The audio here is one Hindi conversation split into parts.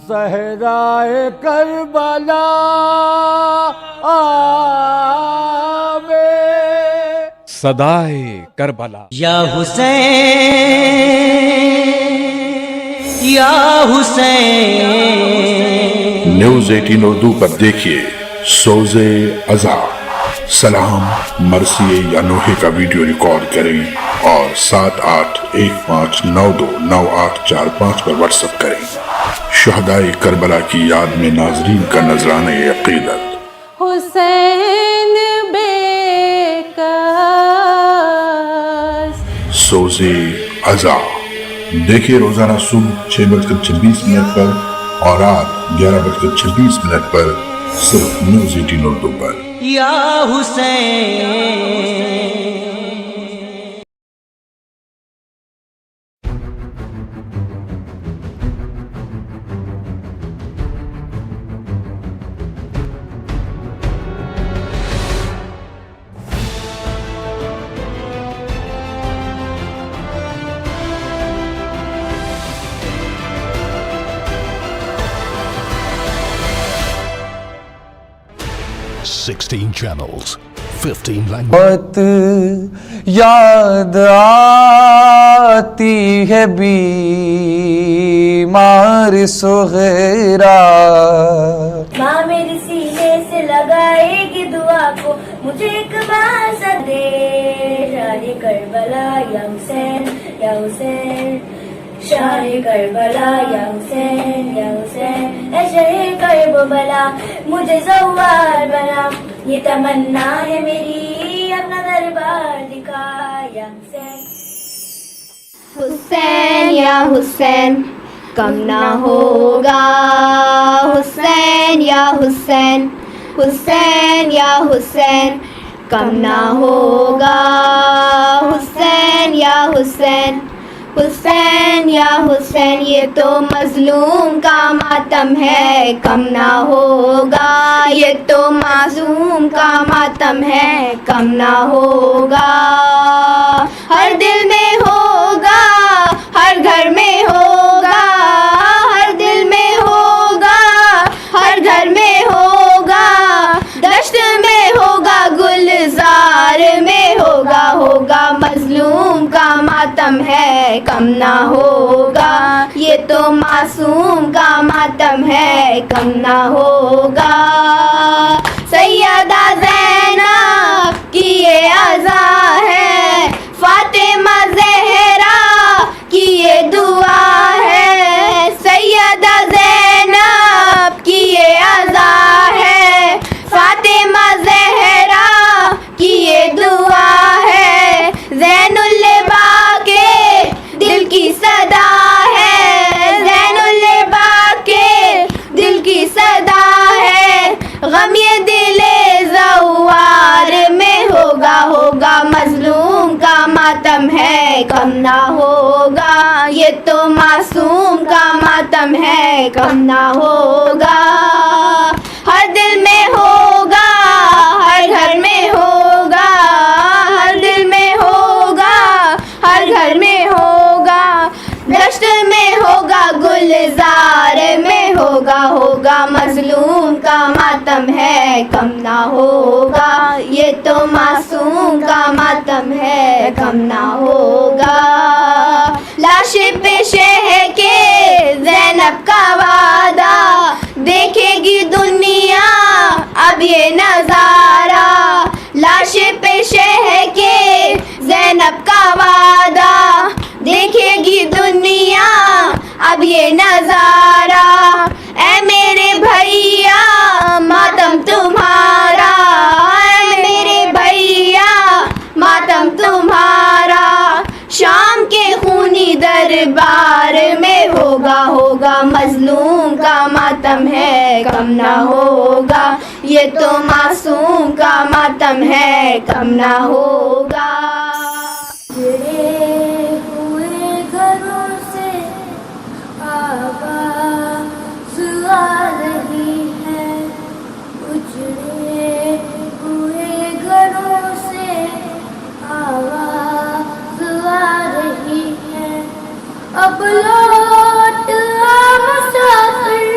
सहराए करबला आवे। सदाए करबला या हुसैन या हुसैन। न्यूज 18 उर्दू पर देखिए सोज़े अज़ा, सलाम, मरसिए या नोहे का वीडियो रिकॉर्ड करें और 7815929845 पर व्हाट्सएप करें। शहदाए करबला की याद में नाजरीन का नजराने अकीदत। हुसैन बेकस। सोज़े अज़ा देखिए रोजाना सुबह 6:26 पर और रात 11:26 पर सिर्फ न्यूज 18 उर्दू पर। या हुसैन। Sixteen channels, 15 languages. बहुत याद आती है बीमार सुगैरा। माँ मेरी सीने से लगाएगी दुआ को, मुझे एक बार सा दे। शाहे करबला या हुसैन या हुसैन, शाहे करबला या हुसैन या हुसैन। ऐ शाहे करबला मुझे ज़व्वार बना, ये तमन्ना है मेरी, अपना दरबार दिखा या हुसैन। हुसैन या हुसैन कम ना होगा, हुसैन या हुसैन, हुसैन या हुसैन कम ना होगा, हुसैन या हुसैन, हुसैन या हुसैन ये तो मजलूम का मातम है, कम ना होगा। ये तो मासूम का मातम है, कम ना होगा। हर दिल में होगा, हर घर में होगा, हर दिल में होगा, हर घर में होगा, दश्त में होगा, गुलजार में होगा, होगा मजलूम का मातम है, कम ना होगा। ये तो मासूम का मातम है, कम ना होगा। सैयदा ज़ैनब की ये अज़ा है, फातिमा ज़हरा की ये दुआ है। सैयदा ज़ैनब की ये अज़ा है, फातिमा ज़हरा की ये दुआ है। ज़ैनुल्लबा के दिल की सदा है, ज़ैनुल्लबा के दिल की सदा है। गम ये दिले ज़व्वार में होगा, होगा मजलूम का मातम है, कम ना होगा। ये तो मासूम का मातम है, कम ना होगा। हर दिल में होगा, हर घर में होगा, हर दिल में होगा, हर घर में होगा, दश्त में होगा, गुलजार में होगा, होगा मजलूम का मातम है, कम ना होगा। ये तो मासूम का मातम है, कम ना होगा। लाशें पे शह के ज़ैनब का वादा, देखेगी दुनिया अब ये नज़ारा। लाशें पे शह के ज़ैनब का वादा, देखेगी दुनिया अब ये नज़ारा। ऐ मेरे भैया मातम तुम्हारा, ऐ मेरे भैया मातम तुम्हारा। शाम के खूनी दरबार में होगा, होगा मजलूम का मातम है, कम ना होगा। ये तो मासूम का मातम है, कम ना होगा। जुड़े हुए घरों से आवाज़ आ रही है, उजड़े हुए घरों से आवाज़ आ रही है। अब लौट आ मुसाफिर,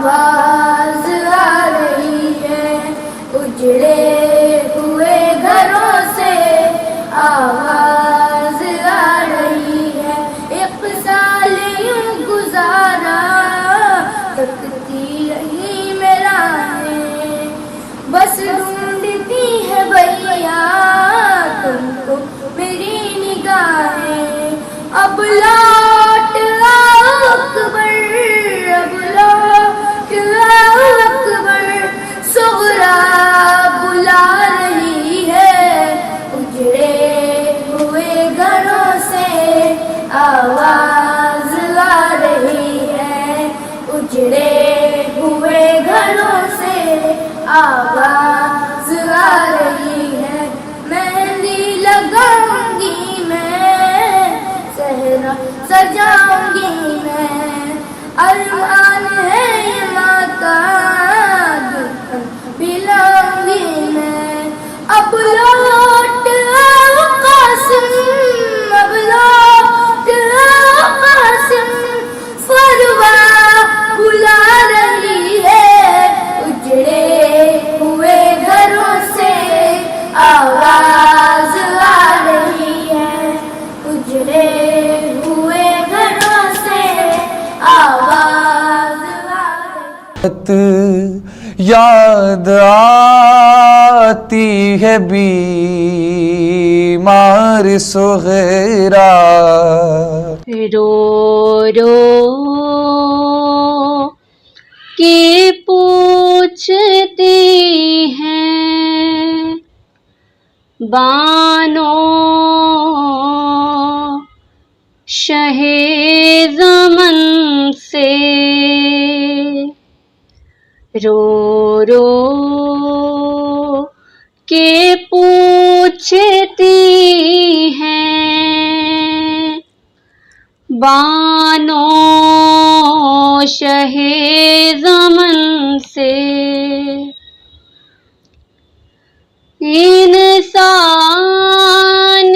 आवाज आ रही है उजड़े हुए घरों से, आवाज आ रही है। एक साल यूं गुजारा तकती रही मेरा है, बस ढूंढती है भैया तुमको मेरी निगाहें। अब लौट आओ अकबर, अब लौट आओ अकबर, सुगरा बुला रही है उजड़े हुए घरों से, आवाज आ रही है उजड़े हुए घरों से, आवाज आ रही है। मेहंदी लगाऊंगी मैं, सहरा सजाऊंगी मैं, अरमान है ये माता दुल्हन बिलाऊंगी मैं। अब लौट आओ कासिम, अब लौट आओ कासिम, फरवा बुला रही है उजड़े हुए घरों से, आवाज आ रही है उजड़े हुए घरों से, आवाज आ रही। याद आती है बीमार सुगैरा, रो रो के पूछती हैं बानो शहे ज़मन से, रो रो के पूछती हैं बानो शहे ज़मन से।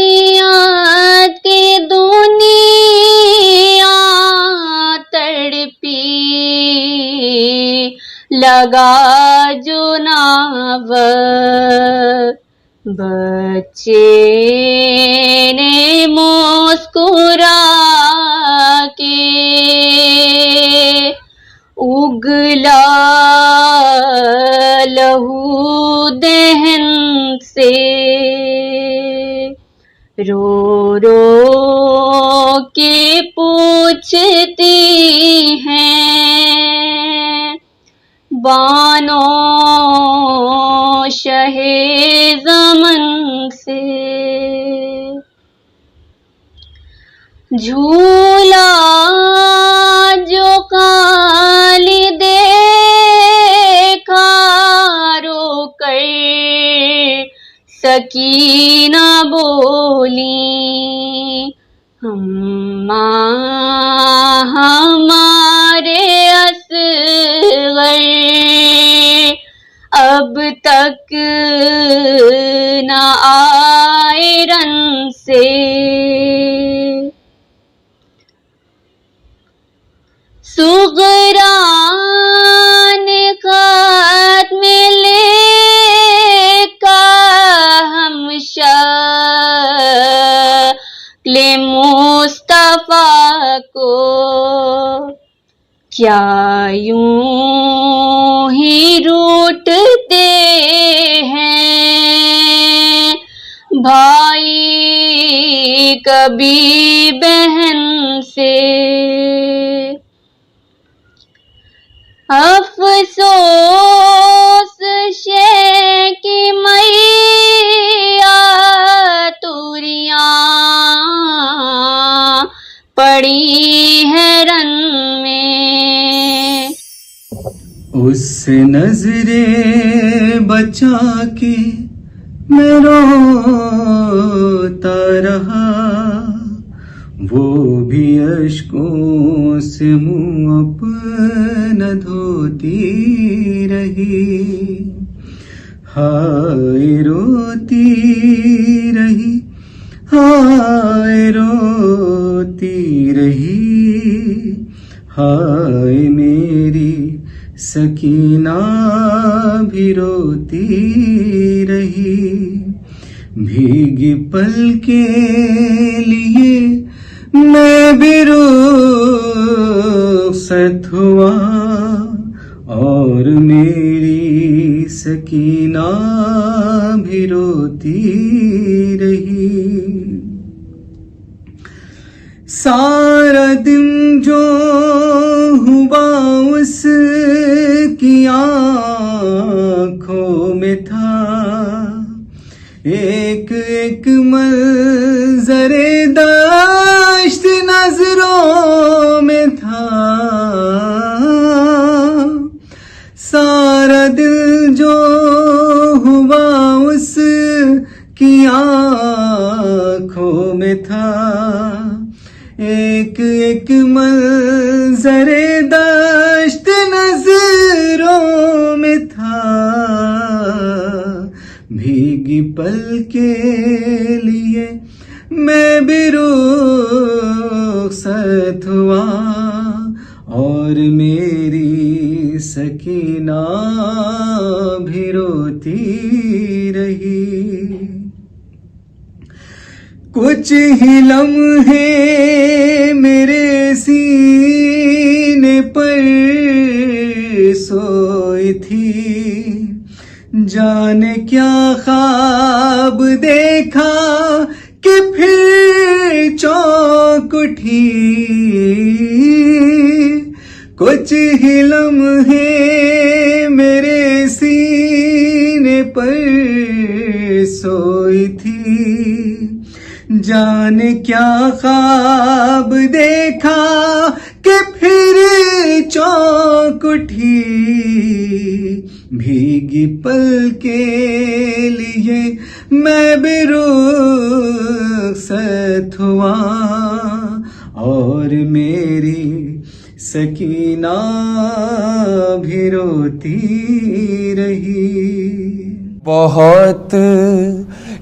इंसानियत की दुनिया तड़पी, लगा जो नाव बच्चे ने मुस्कुरा के, उगला लहू दहन से, रो रो के पूछती हैं बानो शहे ज़मन से। झूला जो काली देखा रोकर, सकीना बोली अम्मा हमारे असगर अब तक न आए रन से। सुगरा ने खत में लेका हम शक्ल मुस्तफा को, क्या यूं ही रूठते हैं भाई कभी बहन से। अफसोस शे की मैया तुरियां पड़ी है रन में, उस नजरे बचा के मैं रोता रहा, वो भी अश्कों से मुंह अपना धोती रही, हाय रोती रही, हाय रोती रही, हाय मेरी सकीना भी रोती रही। भीगी पल के लिए मैं भी रुखसत हुआ और मेरी सकीना भी रोती रही। सारा दिन जो हुआ उसकी आँखों में था, एक एक मंज़रे दाश्त नजरों में था। सारा दिल जो हुआ उसकी आँखों में था, एक एक मंज़रे दाश्त नजरों में था। भीगी पल के लिए मैं भी रुखसत हुआ और मेरी सकीना भी रोती रही। कुछ ही लम्हे मेरे सीने पर सोई थी, जाने क्या ख्वाब देखा कि फिर चौंक उठी। कुछ ही लम्हे मेरे सीने पर सोई थी, जाने क्या ख्वाब देखा कि फिर चौंक उठी। भीगी पल के लिए मैं भी रुखसत हुआ और मेरी सकीना भी रोती रही। बहुत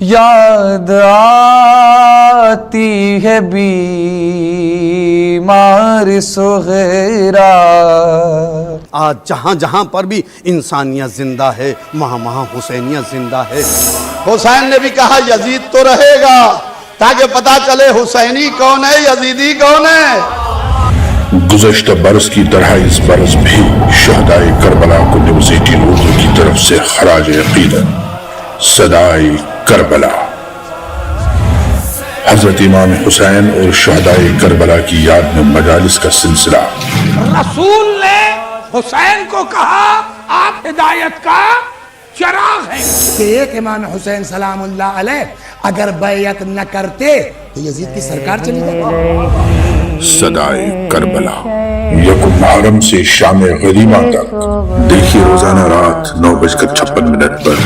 याद आती है बीमार सुगैरा। आज जहाँ जहाँ पर भी इंसानियत जिंदा है, वहाँ हुसैनियत जिंदा है। हुसैन ने भी कहा यजीद तो रहेगा, ताकि पता चले हुसैनी कौन है, यजीदी कौन है। गुज़श्ता बरस की तरह इस बरस भी शहदाए करबला को न्यूज़ 18 उर्दू की तरफ से खराज अकीदत सदाए करबला। हजरत इमाम हुसैन और शहदाए करबला की याद में मजालिस का सिलसिला। रसूल ने हुसैन को कहा आप हिदायत का चिराग हैं। कि एक इमाम हुसैन सलामुल्लाह अलैह अगर बैयत न करते तो यजीद की सरकार चली जाती। सदाए करबला यकुम मुहर्रम से शाम गरीमा तक देखिए रोजाना रात 9:56 पर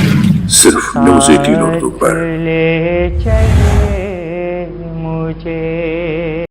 सिर्फ न्यूज़ 18 उर्दू पर। मुझे